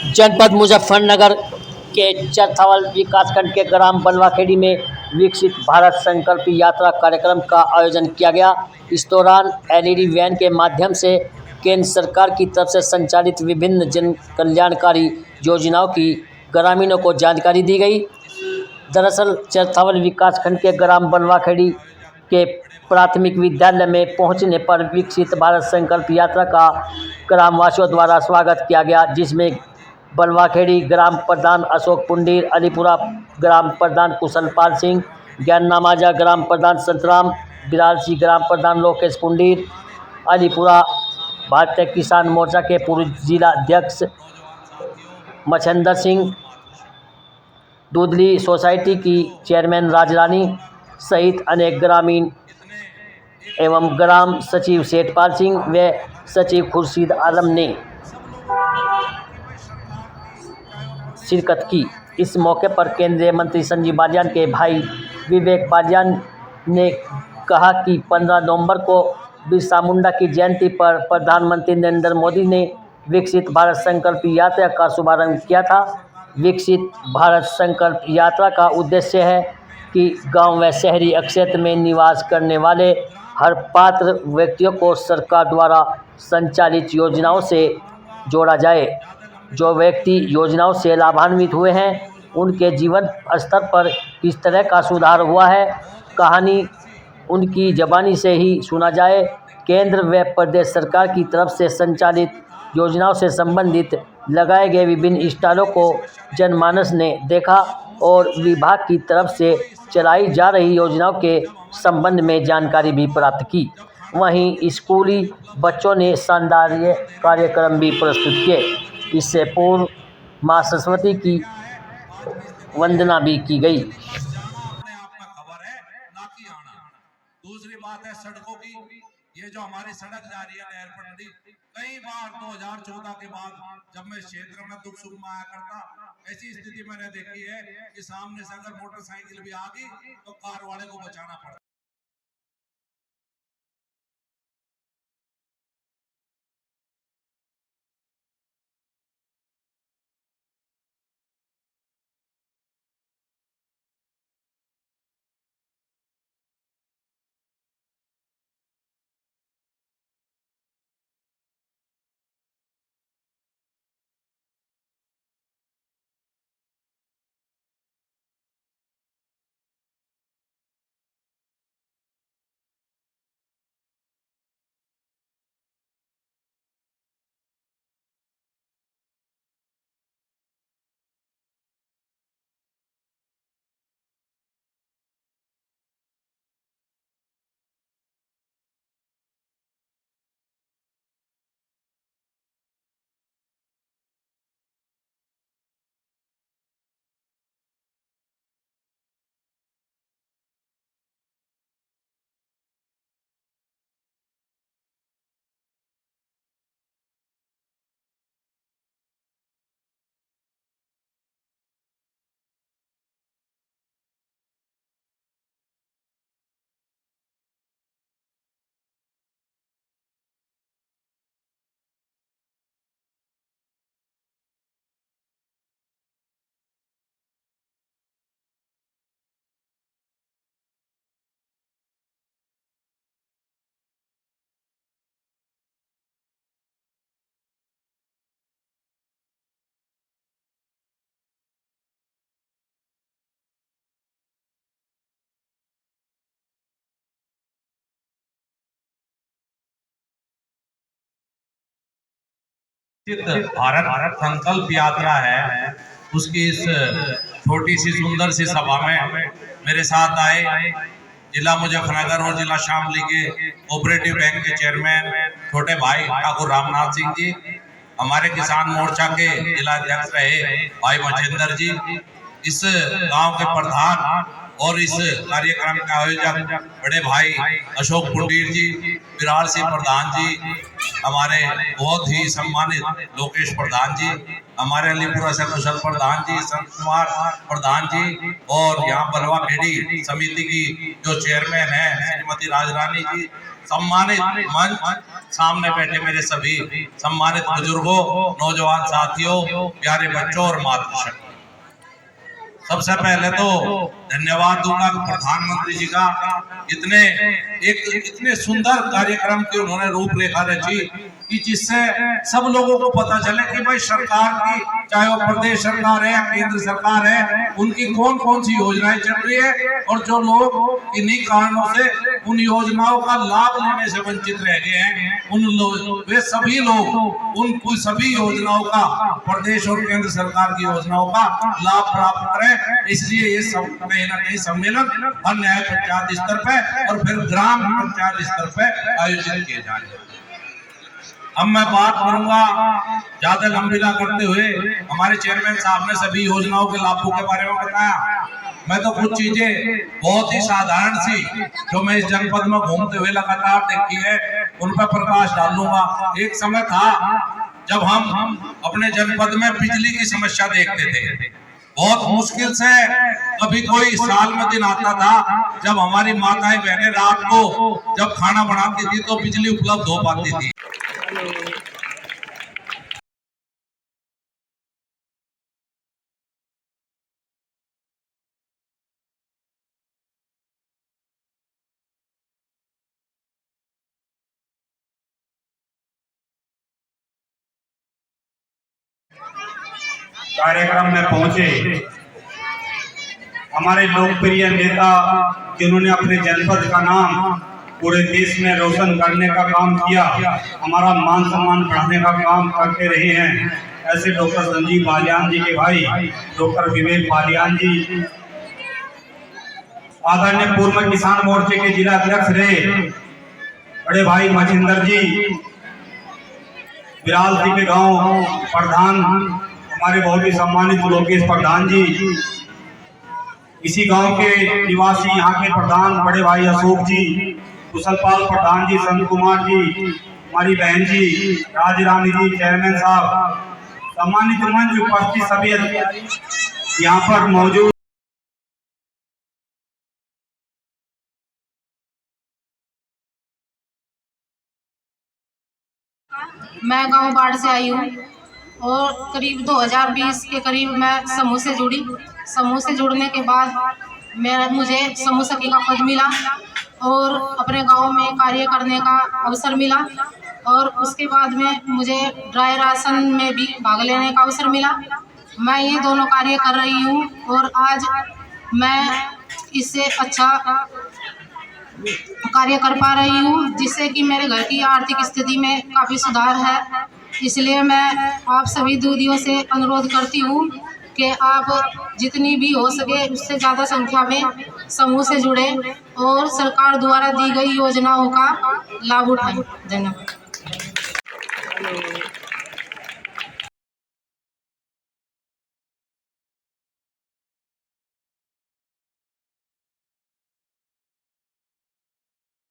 जनपद मुजफ्फरनगर के चरथावल विकासखंड के ग्राम बनवाखेड़ी में विकसित भारत संकल्प यात्रा कार्यक्रम का आयोजन किया गया। इस दौरान एलईडी वैन के माध्यम से केंद्र सरकार की तरफ से संचालित विभिन्न जन कल्याणकारी योजनाओं की ग्रामीणों को जानकारी दी गई। दरअसल चरथावल विकासखंड के ग्राम बनवाखेड़ी के प्राथमिक विद्यालय में पहुंचने पर विकसित भारत संकल्प यात्रा का ग्रामवासियों द्वारा स्वागत किया गया, जिसमें बनवाखेड़ी ग्राम प्रधान अशोक पुंडीर, अलीपुरा ग्राम प्रधान कुशलपाल सिंह, ज्ञान नामाजा ग्राम प्रधान संतराम, बिरालसी ग्राम प्रधान लोकेश पुंडीर, अलीपुरा भारतीय किसान मोर्चा के पूर्व जिला अध्यक्ष मच्छिंदर सिंह, दूधली सोसाइटी की चेयरमैन राजरानी सहित अनेक ग्रामीण एवं ग्राम सचिव सेठपाल सिंह व सचिव खुर्शीद आलम ने शिरकत की। इस मौके पर केंद्रीय मंत्री संजीव बालियान के भाई विवेक बालियान ने कहा कि 15 नवंबर को बिरसा मुंडा की जयंती पर प्रधानमंत्री नरेंद्र मोदी ने विकसित भारत संकल्प यात्रा का शुभारंभ किया था। विकसित भारत संकल्प यात्रा का उद्देश्य है कि गांव व शहरी क्षेत्र में निवास करने वाले हर पात्र व्यक्तियों को सरकार द्वारा संचालित योजनाओं से जोड़ा जाए। जो व्यक्ति योजनाओं से लाभान्वित हुए हैं, उनके जीवन स्तर पर किस तरह का सुधार हुआ है, कहानी उनकी ज़बानी से ही सुना जाए। केंद्र व प्रदेश सरकार की तरफ से संचालित योजनाओं से संबंधित लगाए गए विभिन्न स्टॉलों को जनमानस ने देखा और विभाग की तरफ से चलाई जा रही योजनाओं के संबंध में जानकारी भी प्राप्त की। वहीं स्कूली बच्चों ने शानदार कार्यक्रम भी प्रस्तुत किए। इससे पूर्व मां सरस्वती की वंदना भी की गई। दूसरी बात है सड़कों की। ये जो हमारी सड़क जा रही है नहर पटरी, कई बार 2014 के बाद जब मैं क्षेत्र में दुख सुख में आया करता, ऐसी स्थिति मैंने देखी है कि सामने से अगर मोटरसाइकिल भी आ गई तो कार वाले को बचाना पड़ता। भारत संकल्प यात्रा है, उसकी इस छोटी सी सुंदर सी सभा में मेरे साथ आए जिला मुजफ्फरनगर और जिला शामली के कोऑपरेटिव बैंक के चेयरमैन छोटे भाई ठाकुर रामनाथ सिंह जी, हमारे किसान मोर्चा के जिला अध्यक्ष रहे भाई मच्छिंदर जी, इस गांव के प्रधान और इस कार्यक्रम के आयोजक बड़े भाई अशोक पुंडीर जी, बिरालसी प्रधान जी, हमारे बहुत ही सम्मानित लोकेश प्रधान जी, हमारे अलीपुरा से कुशल प्रधान जी, संत कुमार प्रधान जी, और यहाँ बलवा खेड़ी समिति की जो चेयरमैन है श्रीमती राजरानी जी, सम्मानित मंच सामने बैठे मेरे सभी सम्मानित बुजुर्गों, नौजवान साथियों, प्यारे बच्चों और मातृशक्ति, सबसे पहले तो धन्यवाद दूंगा प्रधानमंत्री जी का, इतने सुंदर कार्यक्रम की उन्होंने रूपरेखा रची कि जिससे सब लोगों को पता चले कि भाई सरकार की, चाहे वो प्रदेश सरकार है या केंद्र सरकार है, उनकी कौन कौन सी योजनाएं चल रही है, और जो लोग इन्हीं कारणों से उन योजनाओं का लाभ लेने से वंचित रह गए हैं, वे सभी लोग उन सभी योजनाओं का, प्रदेश और केंद्र सरकार की योजनाओं का लाभ प्राप्त करें। इसलिए ये सब कहीं ना कहीं सम्मेलन हर न्याय पंचायत स्तर पे और फिर ग्राम पंचायत स्तर पे आयोजित किए जा रहे हैं। अब मैं बात करूंगा ज्यादा लंबी ना करते हुए, हमारे चेयरमैन साहब ने सभी योजनाओं के लाभों के बारे में बताया। मैं तो कुछ चीजें बहुत ही साधारण सी जो मैं इस जनपद में घूमते हुए लगातार देखी है, उन पर प्रकाश डालूंगा। एक समय था जब हम अपने जनपद में बिजली की समस्या देखते थे, बहुत मुश्किल से कभी कोई साल में दिन आता था जब हमारी माताएं बहनें रात को जब खाना बनाती थी तो बिजली उपलब्ध हो पाती थी। कार्यक्रम में पहुंचे हमारे लोकप्रिय नेता, जिन्होंने अपने जनपद का नाम पूरे देश में रोशन करने का काम किया, हमारा मान सम्मान बढ़ाने का काम करते रहे हैं, ऐसे डॉक्टर संजीव बालियान जी के भाई डॉक्टर विवेक बालियान जी, आदरणीय पूर्व किसान मोर्चे के जिला अध्यक्ष रहे बड़े भाई मचिंदर जी, बिराल जी के गांव प्रधान हमारे बहुत ही सम्मानित लोकेश प्रधान जी, इसी गांव के निवासी यहाँ के प्रधान बड़े भाई अशोक जी, कुशलपाल प्रधान जी, संत कुमार जी, हमारी बहन जी राजरानी जी, चेयरमैन साहब, सम्मानित मंच उपस्थित सभी यहाँ पर मौजूद। मैं गांव बाढ़ से आई हूँ और करीब 2020 के करीब मैं समूह से जुड़ी। समूह से जुड़ने के बाद मुझे समूह सखी का पद मिला और अपने गांव में कार्य करने का अवसर मिला, और उसके बाद में मुझे ड्राई राशन में भी भाग लेने का अवसर मिला। मैं ये दोनों कार्य कर रही हूँ और आज मैं इससे अच्छा कार्य कर पा रही हूँ, जिससे कि मेरे घर की आर्थिक स्थिति में काफ़ी सुधार है। इसलिए मैं आप सभी दीदियों से अनुरोध करती हूँ कि आप जितनी भी हो सके उससे ज़्यादा संख्या में समूह से जुड़े और सरकार द्वारा दी गई योजनाओं का लाभ उठाएं। धन्यवाद।